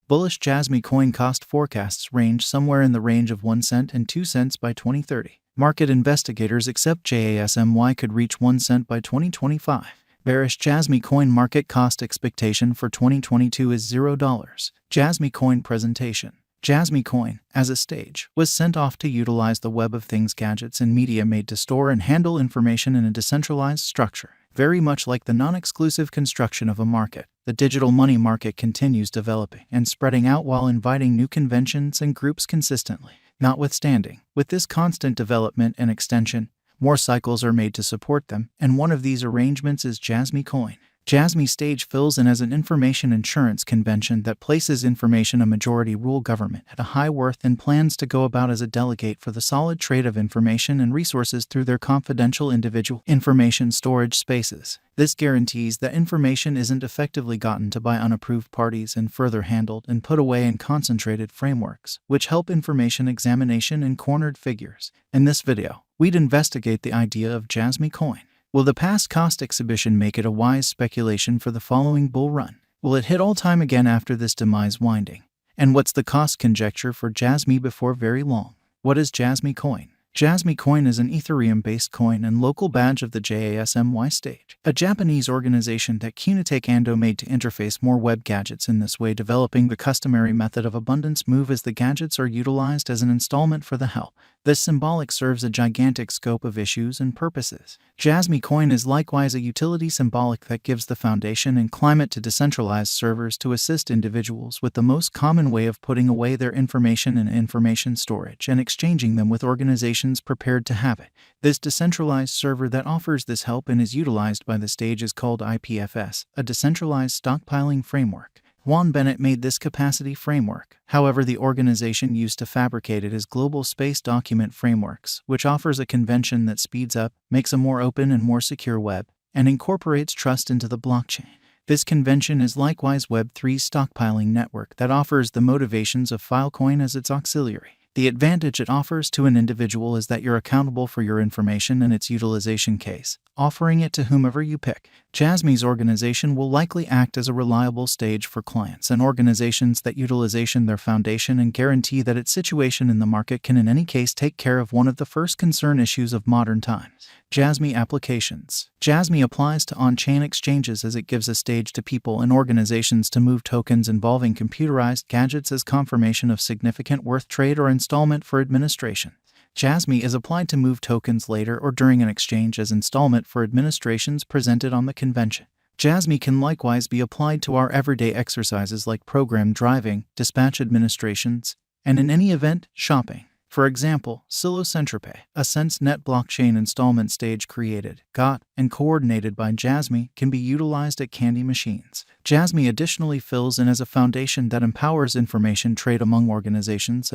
Bullish Jasmy coin cost forecasts range somewhere in the range of 1 cent and 2 cents by 2030. Market investigators accept JASMY could reach 1 cent by 2025. Bearish Jasmy coin market cost expectation for 2022 is $0. Jasmy coin presentation. Jasmy coin, as a stage, was sent off to utilize the Web of Things gadgets and media made to store and handle information in a decentralized structure. Very much like the non-exclusive construction of a market, the digital money market continues developing and spreading out while inviting new conventions and groups consistently. Notwithstanding, with this constant development and extension, more cycles are made to support them, and one of these arrangements is Jasmy coin. Jasmy stage fills in as an information insurance convention that places information a majority rule government at a high worth and plans to go about as a delegate for the solid trade of information and resources through their confidential individual information storage spaces. This guarantees that information isn't effectively gotten to by unapproved parties and further handled and put away in concentrated frameworks, which help information examination in cornered figures. In this video, we'd investigate the idea of Jasmy coin. Will the past cost exhibition make it a wise speculation for the following bull run? Will it hit all time again after this demise winding? And what's the cost conjecture for Jasmy before very long? What is Jasmy coin? Jasmy coin is an Ethereum-based coin and local badge of the JASMY stage, a Japanese organization that Kunitake Ando made to interface more web gadgets in this way, developing the customary method of abundance move as the gadgets are utilized as an installment for the help. This symbolic serves a gigantic scope of issues and purposes. Jasmy coin is likewise a utility symbolic that gives the foundation and climate to decentralized servers to assist individuals with the most common way of putting away their information in information storage and exchanging them with organizations prepared to have it. This decentralized server that offers this help and is utilized by the stage is called IPFS, a decentralized stockpiling framework. Juan Bennett made this capacity framework. However, the organization used to fabricate it as Global Space Document Frameworks, which offers a convention that speeds up, makes a more open and more secure web, and incorporates trust into the blockchain. This convention is likewise Web3's stockpiling network that offers the motivations of Filecoin as its auxiliary. The advantage it offers to an individual is that you're accountable for your information and its utilization case, offering it to whomever you pick. Jasmy's organization will likely act as a reliable stage for clients and organizations that utilization their foundation and guarantee that its situation in the market can in any case take care of one of the first concern issues of modern times. Jasmy applications. Jasmy applies to on-chain exchanges as it gives a stage to people and organizations to move tokens involving computerized gadgets as confirmation of significant worth trade or installment for administration. Jasmy is applied to move tokens later or during an exchange as installment for administrations presented on the convention. Jasmy can likewise be applied to our everyday exercises like program driving, dispatch administrations, and in any event, shopping. For example, Silo-Centropay, a SenseNet blockchain installment stage created, got, and coordinated by Jasmy, can be utilized at candy machines. Jasmy additionally fills in as a foundation that empowers information trade among organizations,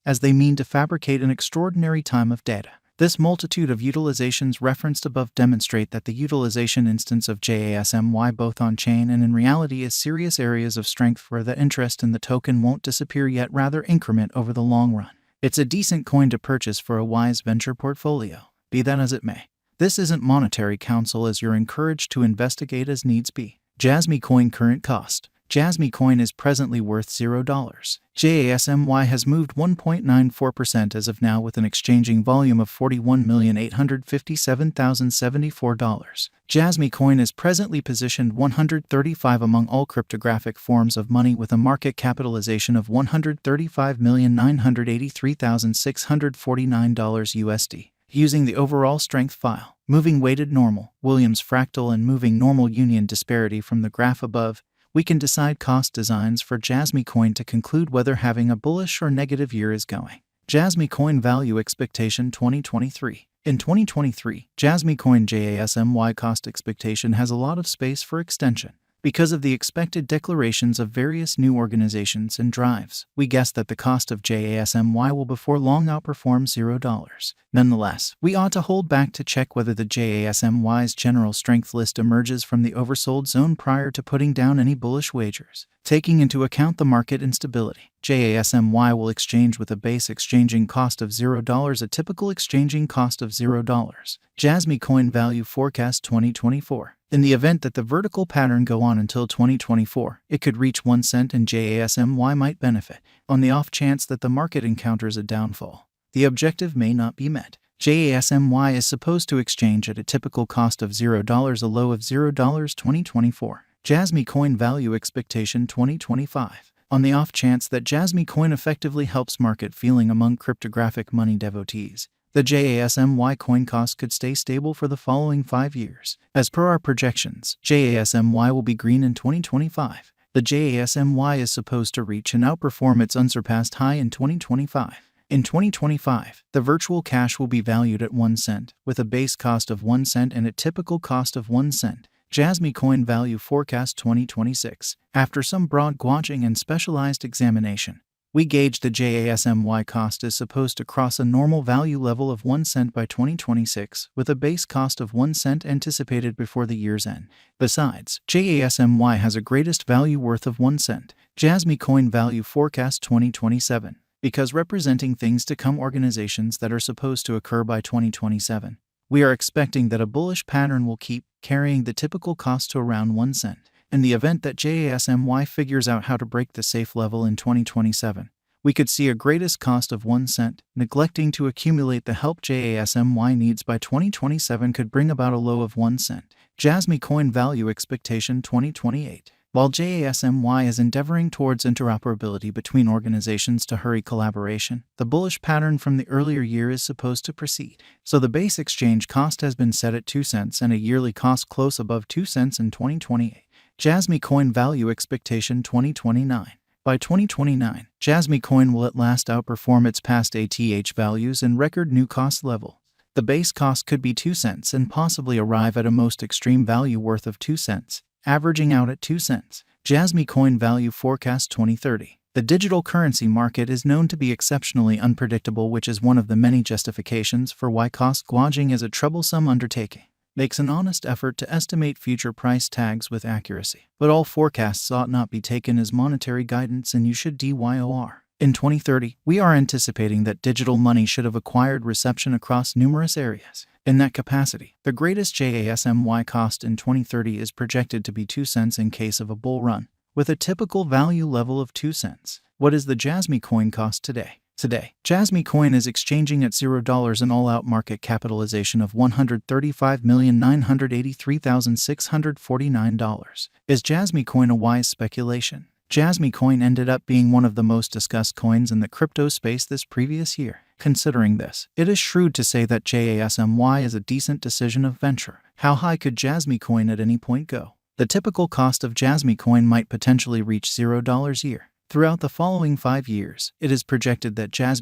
as they mean to fabricate an extraordinary time of data. This multitude of utilizations referenced above demonstrate that the utilization instance of JASMY both on-chain and in reality is serious areas of strength where the interest in the token won't disappear yet rather increment over the long run. It's a decent coin to purchase for a wise venture portfolio. Be that as it may, this isn't monetary counsel as you're encouraged to investigate as needs be. Jasmy coin current cost. Jasmy coin is presently worth $0. JASMY has moved 1.94% as of now with an exchanging volume of $41,857,074. Jasmy coin is presently positioned 135 among all cryptographic forms of money with a market capitalization of $135,983,649 USD. Using the overall strength file, moving weighted normal, Williams fractal and moving normal union disparity from the graph above, we can decide cost designs for Jasmy coin to conclude whether having a bullish or negative year is going. Jasmy coin value expectation 2023. In 2023, Jasmy coin JASMY cost expectation has a lot of space for extension. Because of the expected declarations of various new organizations and drives, we guess that the cost of JASMY will before long outperform $0. Nonetheless, we ought to hold back to check whether the JASMY's general strength list emerges from the oversold zone prior to putting down any bullish wagers. Taking into account the market instability, JASMY will exchange with a base exchanging cost of $0, a typical exchanging cost of $0. Jasmy Coin Value Forecast 2024. In the event that the vertical pattern go on until 2024, it could reach 1 cent and JASMY might benefit. On the off chance that the market encounters a downfall, the objective may not be met. JASMY is supposed to exchange at a typical cost of $0, a low of $0 2024. Jasmy Coin Value Expectation 2025. On the off chance that Jasmy Coin effectively helps market feeling among cryptographic money devotees, the JASMY coin cost could stay stable for the following 5 years. As per our projections, JASMY will be green in 2025. The JASMY is supposed to reach and outperform its unsurpassed high in 2025. In 2025, the virtual cash will be valued at 1 cent, with a base cost of 1 cent and a typical cost of 1 cent. Jasmy Coin Value Forecast 2026. After some broad gauging and specialized examination, we gauge the JASMY cost is supposed to cross a normal value level of 1 cent by 2026, with a base cost of 1 cent anticipated before the year's end. Besides, JASMY has a greatest value worth of 1 cent. Jasmy Coin Value Forecast 2027. Because representing things to come, organizations that are supposed to occur by 2027, we are expecting that a bullish pattern will keep carrying the typical cost to around 1 cent. In the event that JASMY figures out how to break the safe level in 2027, we could see a greatest cost of 1 cent. Neglecting to accumulate the help JASMY needs by 2027 could bring about a low of 1 cent. Jasmy Coin Value Expectation 2028. While JASMY is endeavoring towards interoperability between organizations to hurry collaboration, the bullish pattern from the earlier year is supposed to proceed. So the base exchange cost has been set at 2 cents and a yearly cost close above 2 cents in 2028. Jasmy Coin Value Expectation 2029. By 2029, Jasmy Coin will at last outperform its past ATH values and record new cost level. The base cost could be 2 cents and possibly arrive at a most extreme value worth of 2 cents, averaging out at 2 cents. Jasmy Coin Value Forecast 2030. The digital currency market is known to be exceptionally unpredictable, which is one of the many justifications for why cost gouging is a troublesome undertaking. Makes an honest effort to estimate future price tags with accuracy. But all forecasts ought not be taken as monetary guidance, and you should DYOR. In 2030, we are anticipating that digital money should have acquired reception across numerous areas. In that capacity, the greatest JASMY cost in 2030 is projected to be 2 cents in case of a bull run, with a typical value level of 2 cents. What is the Jasmy Coin cost today? Today, Jasmy Coin is exchanging at $0 an all-out market capitalization of $135,983,649. Is Jasmy Coin a wise speculation? Jasmy Coin ended up being one of the most discussed coins in the crypto space this previous year. Considering this, it is shrewd to say that JASMY is a decent decision of venture. How high could Jasmy Coin at any point go? The typical cost of Jasmy Coin might potentially reach $0 a year. Throughout the following 5 years, it is projected that Jasmy